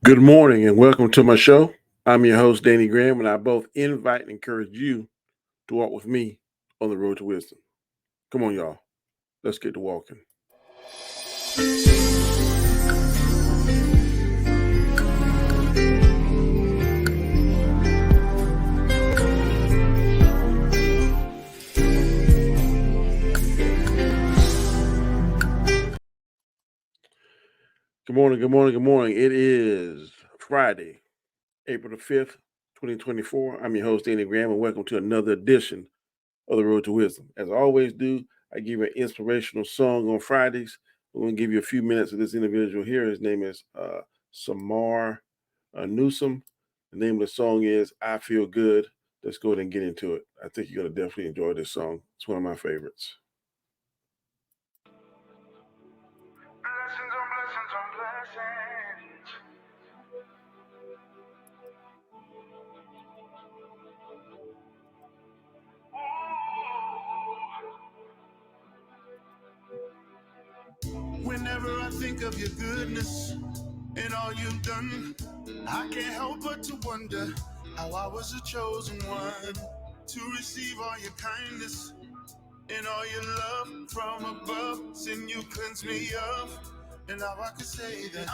Good morning and welcome to my show. I'm your host, Danny Graham, and I both invite and encourage you to walk with me on the road to wisdom. Come on, y'all. Let's get to walking. Good morning, good morning, good morning. It is Friday, April the 5th, 2024. I'm your host, Danny Graham, and welcome to another edition of the Road to Wisdom. As I always do, I give you an inspirational song on Fridays. I'm going to give you a few minutes of this individual here. His name is Samar Newsom. The name of the song is I Feel Good. Let's go ahead and get into it. I think you're going to definitely enjoy this song. It's one of my favorites. Blessings on blessings on blessings. Whenever I think of your goodness and all you've done, I can't help but to wonder how I was a chosen one to receive all your kindness and all your love from above. Sin you cleanse me of, and now I can say that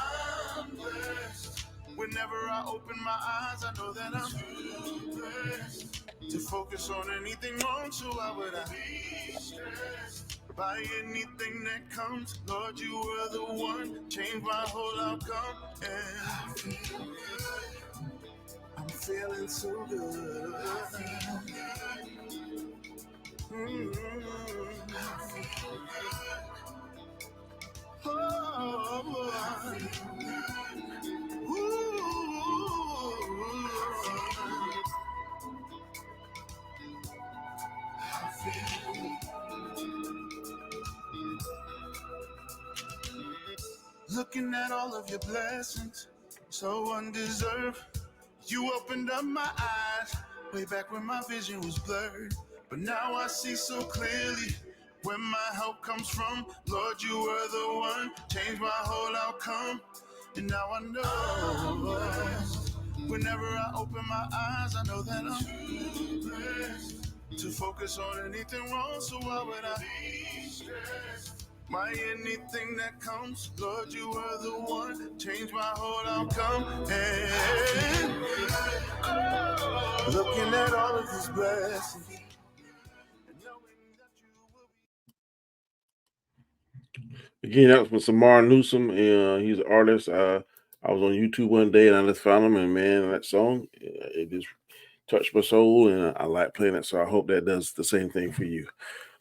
I'm blessed. Whenever I open my eyes, I know that I'm too blessed to focus on anything wrong. So why would I be stressed by anything that comes? Lord, you were the one, change my whole outcome. And I feel good. I'm feeling so good. I feel good. I feel good. Oh, I feel good. I feel good. Looking at all of your blessings, so undeserved. You opened up my eyes way back when my vision was blurred. But now I see so clearly where my help comes from. Lord, you were the one, changed my whole outcome. And now I know whenever I open my eyes, I know that I'm too blessed to focus on anything wrong. So why would I be stressed by anything that comes? Lord, you were the one, change my whole outcome. And looking at all of these blessings and knowing that you will Again, that was from Samar Newsom. He's an artist. I was on YouTube one day and I just found him, and man, that song, it just touched my soul, and I like playing it. So I hope that does the same thing for you.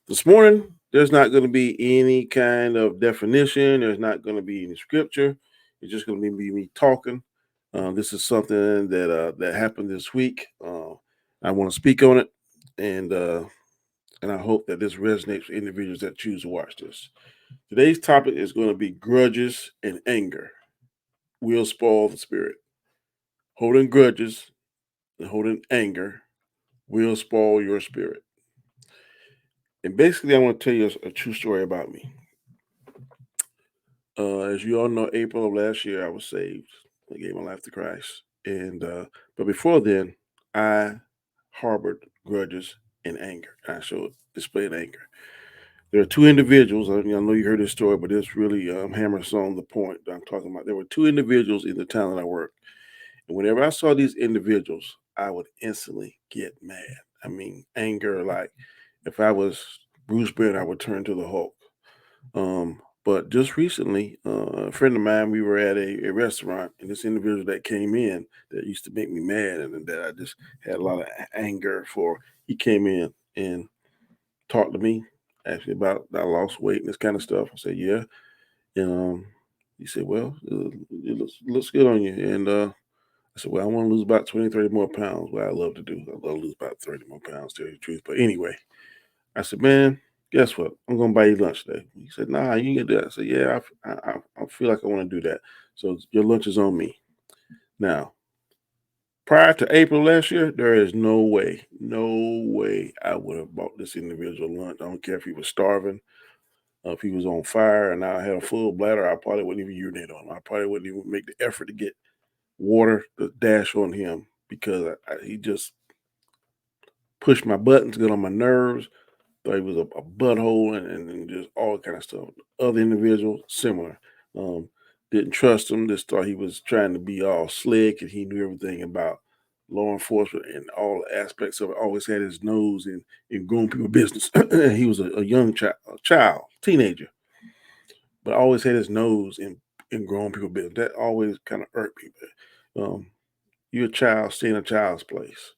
This morning, there's not going to be any kind of definition. There's not going to be any scripture. It's just going to be me talking. This is something that happened this week. I want to speak on it, and and I hope that this resonates with individuals that choose to watch this. Today's topic is going to be grudges and anger will spoil the spirit. Holding grudges and holding anger will spoil your spirit. And basically, I want to tell you a true story about me. As you all know, April of last year, I was saved. I gave my life to Christ, and but before then, I harbored grudges and anger. I showed displayed anger. There are two individuals. I know you heard this story, but this really hammers on the point that I'm talking about. There were two individuals in the town that I worked, and whenever I saw these individuals, I would instantly get mad. I mean, anger. Like if I was Bruce Banner, I would turn to the Hulk. But just recently, a friend of mine, we were at a restaurant, and this individual that came in that used to make me mad and that I just had a lot of anger for, he came in and talked to me, asked me about I lost weight and this kind of stuff. I said, yeah. And he said, well, it looks good on you. And I said, well, I want to lose about 20, 30 more pounds. What I love to do. I love to lose about 30 more pounds, to tell you the truth. But anyway, I said, man, guess what? I'm gonna buy you lunch today. He said, nah, you ain't gonna do that. I said, yeah, I feel like I want to do that. So your lunch is on me. Now, prior to April last year, there is no way I would have bought this individual lunch. I don't care if he was starving. If he was on fire and I had a full bladder, I probably wouldn't even urinate on him. I probably wouldn't even make the effort to get water to dash on him because he just pushed my buttons, got on my nerves. Thought he was a butthole and just all kind of stuff. Other individuals, similar. Um, didn't trust him. Just thought he was trying to be all slick and he knew everything about law enforcement and all aspects of it. Always had his nose in grown people business. He was a young child, teenager, but always had his nose in grown people business. That always kind of irked me. You're a child, stay in a child's place.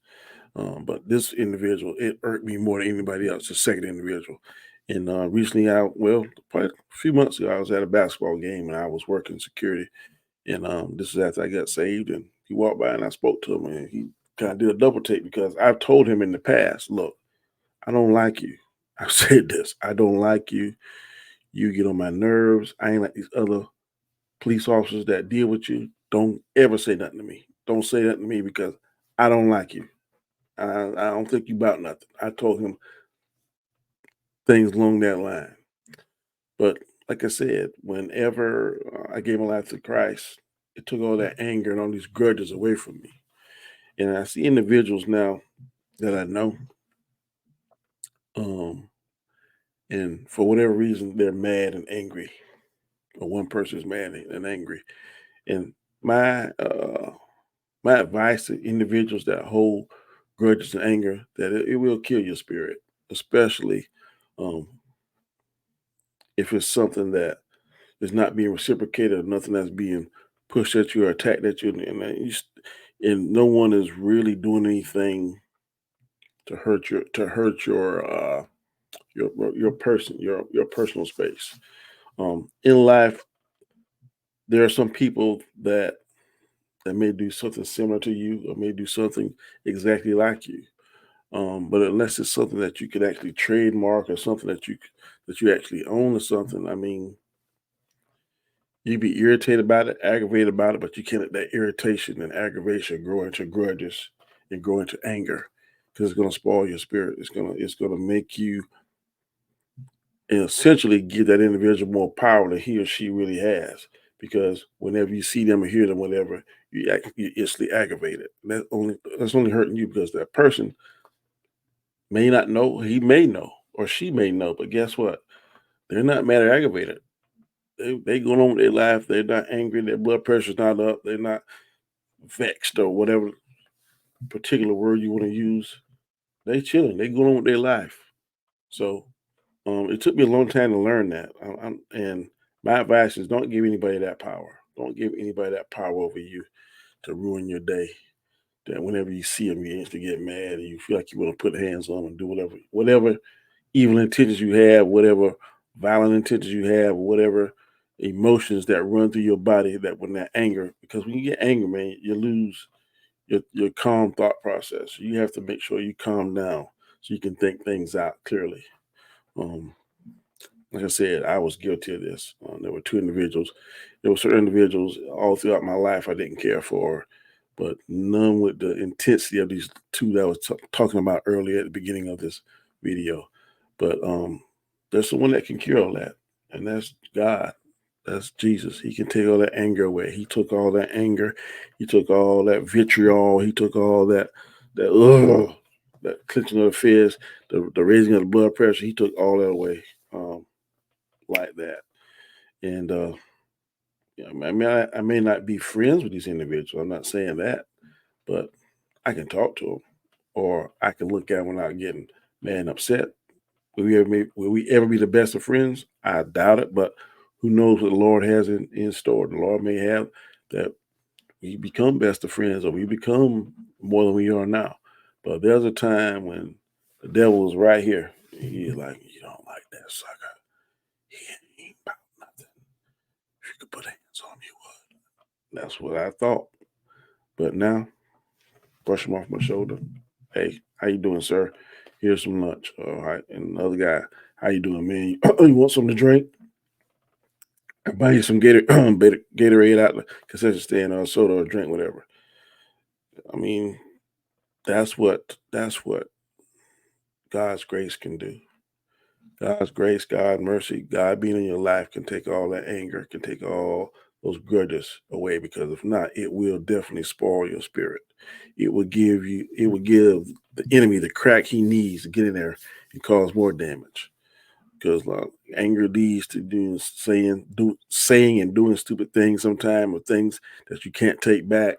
But this individual, it irked me more than anybody else, the second individual. And recently, probably a few months ago, I was at a basketball game and I was working security. And this is after I got saved. And he walked by and I spoke to him and he kind of did a double take because I've told him in the past, look, I don't like you. I've said this. I don't like you. You get on my nerves. I ain't like these other police officers that deal with you. Don't ever say nothing to me. Don't say nothing to me because I don't like you. I don't think you about nothing. I told him things along that line. But like I said, whenever I gave my life to Christ, it took all that anger and all these grudges away from me. And I see individuals now that I know, um, and for whatever reason, they're mad and angry, or one person is mad and angry. And my my advice to individuals that hold grudges and anger that it will kill your spirit, especially um, if it's something that is not being reciprocated or nothing that's being pushed at you or attacked at you, and no one is really doing anything to hurt your person your personal space. In life, there are some people that may do something similar to you or may do something exactly like you. But unless it's something that you could actually trademark or something that you actually own or something, I mean, you be irritated about it, aggravated about it, but you can't let that irritation and aggravation grow into grudges and grow into anger because it's going to spoil your spirit. It's gonna make you essentially give that individual more power than he or she really has. Because whenever you see them or hear them, whatever, you instantly aggravated. That's only hurting you because that person may not know, he may know, or she may know, but guess what? They're not mad or aggravated. They going on with their life. They're not angry. Their blood pressure's not up. They're not vexed or whatever particular word you want to use. They chilling. They going on with their life. So it took me a long time to learn that. And my advice is don't give anybody that power. Don't give anybody that power over you to ruin your day. That whenever you see them, you instantly get mad and you feel like you want to put hands on them and do whatever evil intentions you have, whatever violent intentions you have, whatever emotions that run through your body that when that anger, because when you get angry, man, you lose your calm thought process. You have to make sure you calm down so you can think things out clearly. Um, like I said, I was guilty of this. There were two individuals. There were certain individuals all throughout my life I didn't care for, but none with the intensity of these two that I was talking about earlier at the beginning of this video. But there's someone that can cure all that, and that's God. That's Jesus. He can take all that anger away. He took all that anger. He took all that vitriol. He took all that clenching of the fist, the raising of the blood pressure. He took all that away. Like that. And yeah, I mean, I may not be friends with these individuals. I'm not saying that, but I can talk to them, or I can look at them without getting mad and upset. Will we ever be the best of friends? I doubt it, but who knows what the Lord has in store? The Lord may have that we become best of friends, or we become more than we are now. But there's a time when the devil is right here. He's like, you don't like that sucker. He ain't about nothing. If you could put hands on him, you would. That's what I thought. But now, brush him off my shoulder. Hey, how you doing, sir? Here's some lunch. All right. And another guy, how you doing, man? You want something to drink? I buy you some Gatorade out the concession stand or soda or drink, whatever. I mean, that's what God's grace can do. God's grace, God's mercy, God being in your life can take all that anger, can take all those grudges away, because if not, it will definitely spoil your spirit. It will give the enemy the crack he needs to get in there and cause more damage. Because anger leads to saying and doing stupid things sometimes, or things that you can't take back.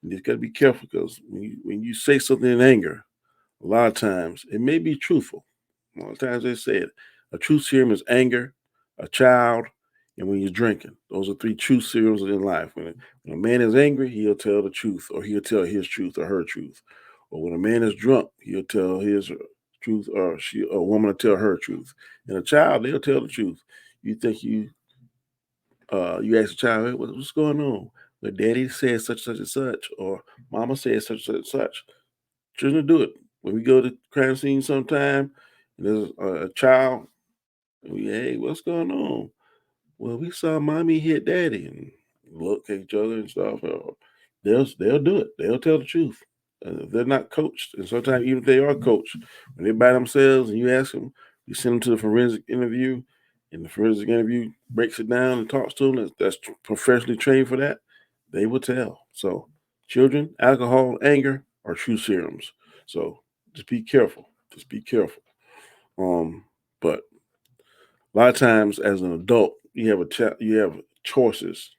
You just got to be careful, because when you say something in anger, a lot of times it may be truthful. A lot of times they say it. A truth serum is anger, a child, and when you're drinking. Those are three truth serums in life. When a man is angry, he'll tell the truth, or he'll tell his truth or her truth. Or when a man is drunk, he'll tell his truth, or a woman will tell her truth. And a child, they'll tell the truth. You think you ask a child, "Hey, what's going on?" But daddy said such and such, or mama said such and such. Children do it. When we go to crime scene sometime, and there's a child, and hey, what's going on? Well, we saw mommy hit daddy, and look at each other and stuff. They'll do it. They'll tell the truth. They're not coached, and sometimes even if they are coached, when they're by themselves, and you ask them, you send them to the forensic interview, and the forensic interview breaks it down and talks to them. That's professionally trained for that. They will tell. So, children, alcohol, anger are true serums. So just be careful. Just be careful. Um, but a lot of times, as an adult, you have choices.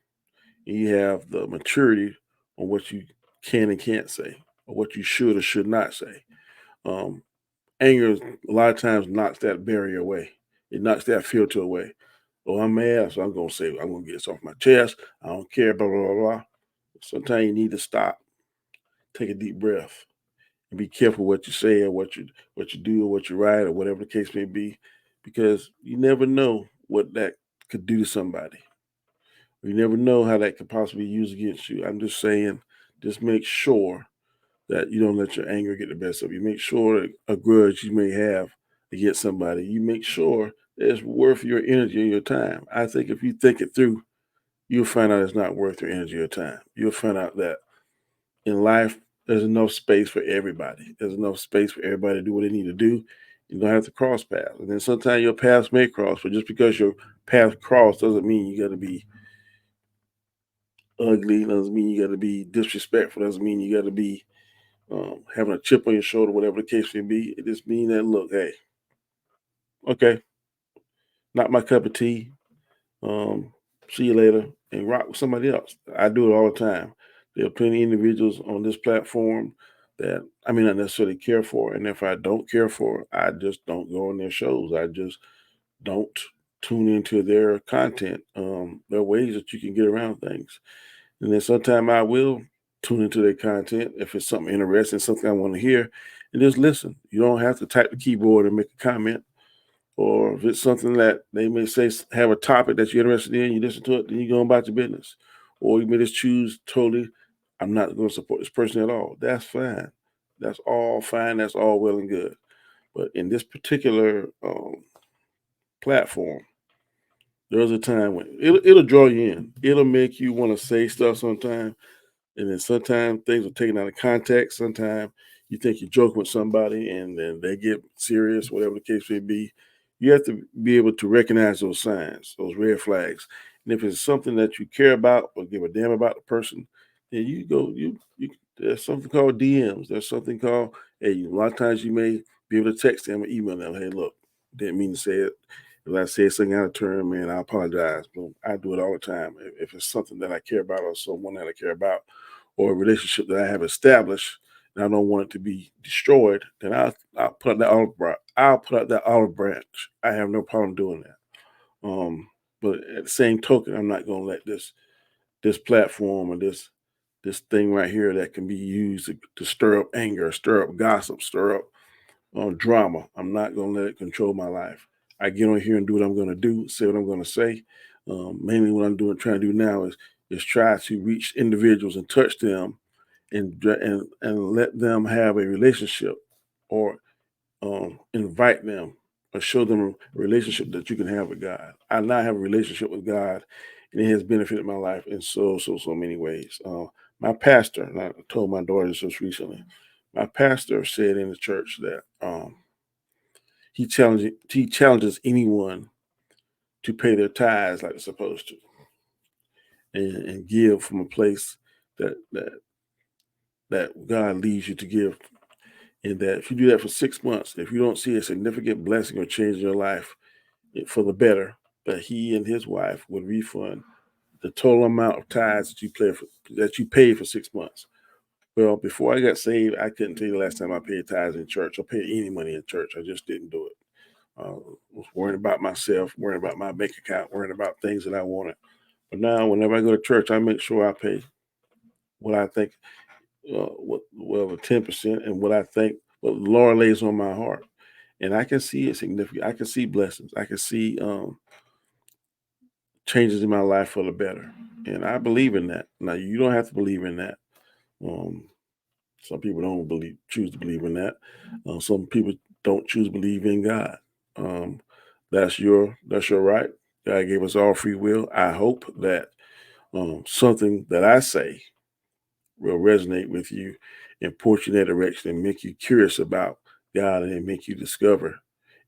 You have the maturity on what you can and can't say, or what you should or should not say. Um, Anger a lot of times knocks that barrier away. It knocks that filter away. Oh, I'm mad, so I'm gonna say I'm gonna get this off my chest. I don't care, blah blah blah blah. Sometimes you need to stop, take a deep breath, and be careful what you say, or what you do, or what you write, or whatever the case may be, because you never know what that could do to somebody. You never know how that could possibly be used against you. I'm just saying, just make sure that you don't let your anger get the best of you. Make sure that a grudge you may have against somebody, you make sure that it's worth your energy and your time. I think if you think it through, you'll find out it's not worth your energy or time. You'll find out that in life, there's enough space for everybody. There's enough space for everybody to do what they need to do. You don't have to cross paths. And then sometimes your paths may cross, but just because your path cross doesn't mean you got to be ugly. Doesn't mean you got to be disrespectful. Doesn't mean you got to be having a chip on your shoulder, whatever the case may be. It just means that, look, hey, okay, not my cup of tea. Um, See you later, and rock with somebody else. I do it all the time. There are plenty of individuals on this platform that I may not necessarily care for, and if I don't care for, I just don't go on their shows. I just don't tune into their content. There are ways that you can get around things, and then sometimes I will tune into their content if it's something interesting, something I want to hear, and just listen. You don't have to type the keyboard and make a comment, or if it's something that they may say have a topic that you're interested in, you listen to it, then you go about your business. Or you may just choose totally, I'm not going to support this person at all. That's fine. That's all fine. That's all well and good. But in this particular platform, there's a time when it'll draw you in. It'll make you want to say stuff sometimes, and then sometimes things are taken out of context. Sometimes you think you're joking with somebody and then they get serious, whatever the case may be. You have to be able to recognize those signs, those red flags. And if it's something that you care about or give a damn about the person, then you there's something called DMs. There's something called, hey, a lot of times you may be able to text them or email them, hey, look, didn't mean to say it. If I say something out of turn, man, I apologize. But I do it all the time. If it's something that I care about, or someone that I care about, or a relationship that I have established and I don't want it to be destroyed, then I'll put out that olive branch. I'll put out that olive branch. I have no problem doing that. But at the same token, I'm not going to let this platform or this thing right here that can be used to stir up anger, stir up gossip, stir up drama. I'm not going to let it control my life. I get on here and do what I'm going to do, say what I'm going to say. Mainly, what I'm doing, trying to do now is try to reach individuals and touch them, and let them have a relationship, or invite them, or show them a relationship that you can have with God. I now have a relationship with God, and it has benefited my life in so many ways. My pastor, and I told my daughter this just recently. My pastor said in the church that he challenges anyone to pay their tithes like they're supposed to, and give from a place that that God leads you to give. And that if you do that for 6 months, if you don't see a significant blessing or change in your life for the better, that he and his wife would refund the total amount of tithes that you paid for 6 months. Well, before I got saved, I couldn't tell you the last time I paid tithes in church or paid any money in church. I just didn't do it. Was worrying about myself, worrying about my bank account, worrying about things that I wanted. But now, whenever I go to church, I make sure I pay what I think, the 10%, and what the Lord lays on my heart, and I can see it significant. I can see blessings. I can see changes in my life for the better, and I believe in that. Now, you don't have to believe in that. Um, some people don't choose to believe in that. Some people don't choose to believe in God. Um, that's your right. God gave us all free will. I hope that something that I say will resonate with you and point you in that direction and make you curious about God and make you discover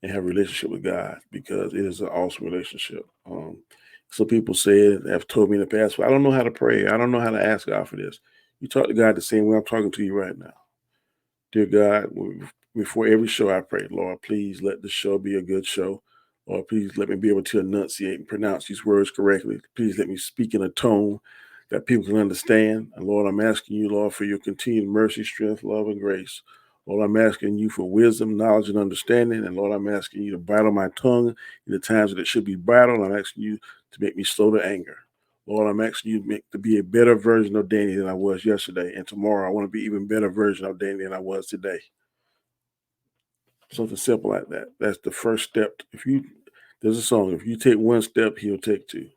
and have a relationship with God, because it is an awesome relationship. Some people have told me in the past, well, I don't know how to pray. I don't know how to ask God for this. You talk to God the same way I'm talking to you right now. Dear God, before every show I pray, Lord, please let the show be a good show. Lord, please let me be able to enunciate and pronounce these words correctly. Please let me speak in a tone that people can understand. And Lord, I'm asking you, Lord, for your continued mercy, strength, love, and grace. Lord, I'm asking you for wisdom, knowledge, and understanding. And Lord, I'm asking you to bridle my tongue in the times that it should be bridled. I'm asking you to make me slow to anger. Lord, I'm asking you to be a better version of Danny than I was yesterday. And tomorrow, I want to be even better version of Danny than I was today. Something simple like that. That's the first step. There's a song, if you take one step, he'll take two.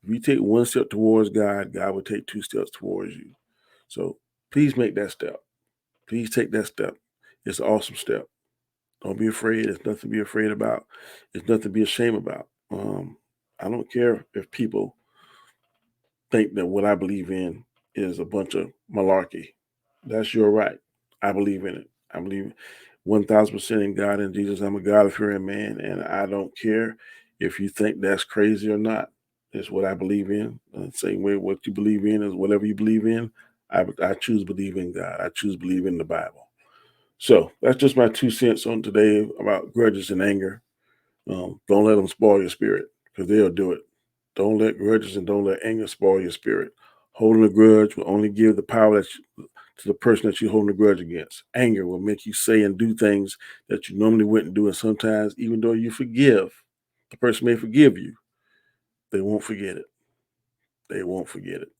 If you take one step towards God, God will take two steps towards you. So please make that step. Please take that step. It's an awesome step. Don't be afraid. There's nothing to be afraid about. There's nothing to be ashamed about. I don't care if people think that what I believe in is a bunch of malarkey. That's your right. I believe in it. I believe 1000% in God and Jesus. I'm a God fearing man, and I don't care if you think that's crazy or not. It's what I believe in. The same way what you believe in is whatever you believe in. I choose to believe in God. I choose to believe in the Bible. So that's just my 2 cents on today about grudges and anger. Don't let them spoil your spirit, because they'll do it. Don't let grudges and don't let anger spoil your spirit. Holding a grudge will only give the power to the person that you're holding a grudge against. Anger will make you say and do things that you normally wouldn't do. And sometimes, even though you forgive, the person may forgive you, they won't forget it. They won't forget it.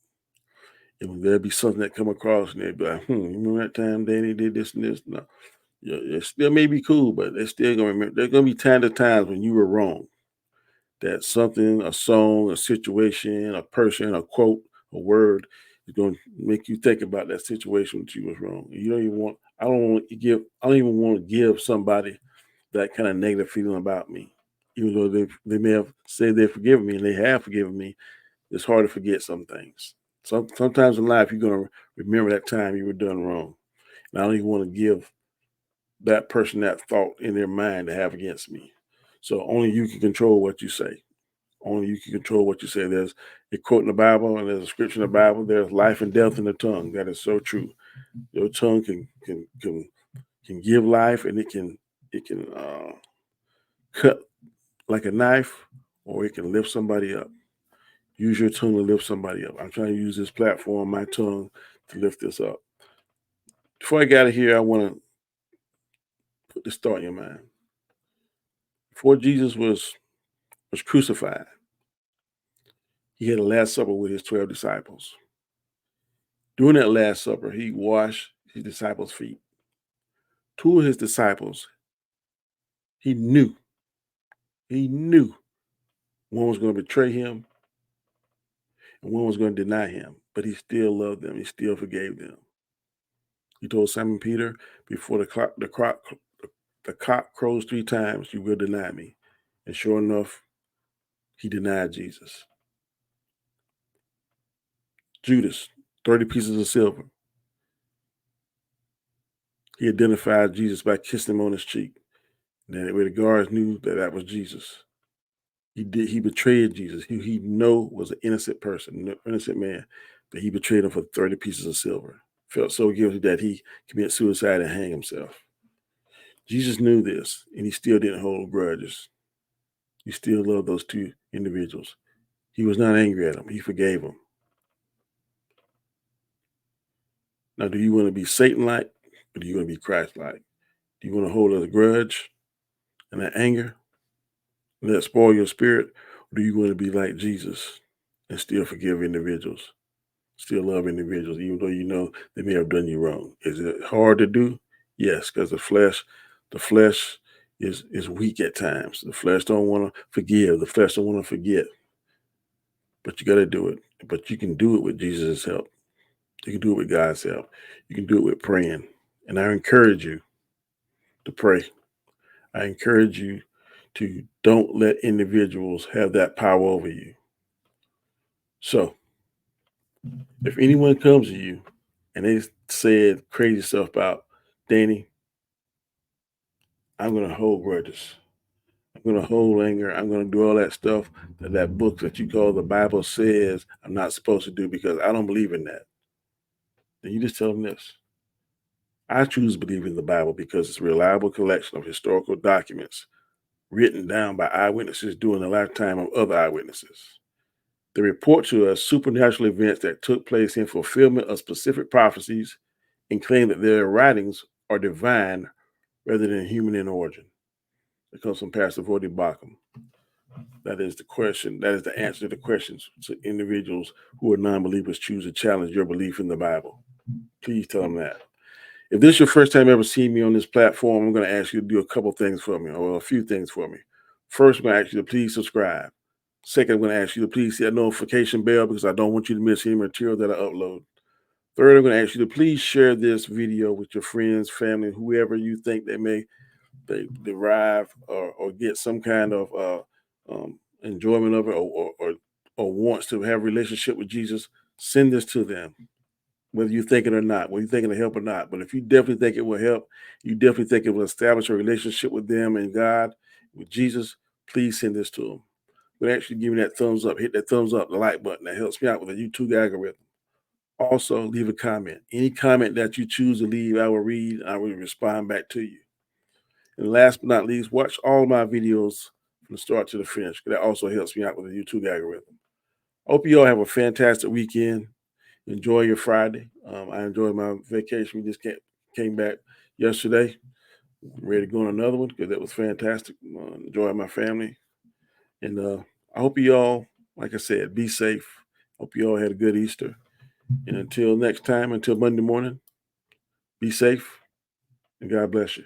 And there'll be something that come across and they'll be like, remember that time Danny did this and this? No. Yeah, it still may be cool, but they're still going to remember. There's going to be times when you were wrong. That something, a song, a situation, a person, a quote, a word is going to make you think about that situation that you was wrong. You don't even want. I don't want to give. I don't even want to give somebody that kind of negative feeling about me, even though they may have said they forgiven me and they have forgiven me. It's hard to forget some things. Sometimes in life you're going to remember that time you were done wrong. And I don't even want to give that person that thought in their mind to have against me. So only you can control what you say. Only you can control what you say. There's a quote in the Bible and there's a scripture in the Bible. There's life and death in the tongue. That is so true. Your tongue can give life, and it can cut like a knife, or it can lift somebody up. Use your tongue to lift somebody up. I'm trying to use this platform, my tongue, to lift this up. Before I get out of here, I want to put this thought in your mind. Before Jesus was crucified, he had a Last Supper with his 12 disciples. During that Last Supper, he washed his disciples' feet. Two of his disciples, he knew one was going to betray him and one was going to deny him, but he still loved them. He still forgave them. He told Simon Peter, before the cock crows 3 times, you will deny me. And sure enough, he denied Jesus. Judas, 30 pieces of silver. He identified Jesus by kissing him on his cheek. And then where the guards knew that that was Jesus. He betrayed Jesus, who he know was an innocent person, innocent man, but he betrayed him for 30 pieces of silver. Felt so guilty that he committed suicide and hanged himself. Jesus knew this, and he still didn't hold grudges. He still loved those two individuals. He was not angry at them. He forgave them. Now, do you want to be Satan-like, or do you want to be Christ-like? Do you want to hold a grudge and that anger and that spoil your spirit, or do you want to be like Jesus and still forgive individuals, still love individuals, even though you know they may have done you wrong? Is it hard to do? Yes, because the flesh is weak at times. The flesh don't want to forgive. The flesh don't want to forget. But you got to do it. But you can do it with Jesus' help. You can do it with God's help. You can do it with praying. And I encourage you to pray. I encourage you to don't let individuals have that power over you. So if anyone comes to you and they said crazy stuff about Danny, I'm going to hold grudges. I'm going to hold anger. I'm going to do all that stuff that book that you call the Bible says I'm not supposed to do because I don't believe in that. Then you just tell them this. I choose to believe in the Bible because it's a reliable collection of historical documents written down by eyewitnesses during the lifetime of other eyewitnesses. They report to us supernatural events that took place in fulfillment of specific prophecies and claim that their writings are divine rather than human in origin. It comes from Pastor Vodi Bakum. That is the question. That is the answer to the questions to individuals who are non-believers choose to challenge your belief in the Bible. Please tell them that. If this is your first time ever seeing me on this platform, I'm going to ask you to do a couple things for me, or a few things for me. First, I'm going to ask you to please subscribe. Second, I'm going to ask you to please hit that notification bell because I don't want you to miss any material that I upload. Third, I'm going to ask you to please share this video with your friends, family, whoever you think they derive or get some kind of enjoyment of it or wants to have a relationship with Jesus. Send this to them, whether you think it or not, whether you think it'll help or not. But if you definitely think it will help, you definitely think it will establish a relationship with them and God, with Jesus, please send this to them. But actually give me that thumbs up, hit that thumbs up, the like button. That helps me out with the YouTube algorithm. Also, leave a comment. Any comment that you choose to leave, I will read. I will respond back to you. And last but not least, watch all my videos from the start to the finish. That also helps me out with the YouTube algorithm. Hope you all have a fantastic weekend. Enjoy your Friday. I enjoyed my vacation. We just came back yesterday. I'm ready to go on another one because that was fantastic. Enjoying my family. And I hope you all, like I said, be safe. Hope you all had a good Easter. And until next time, until Monday morning, be safe and God bless you.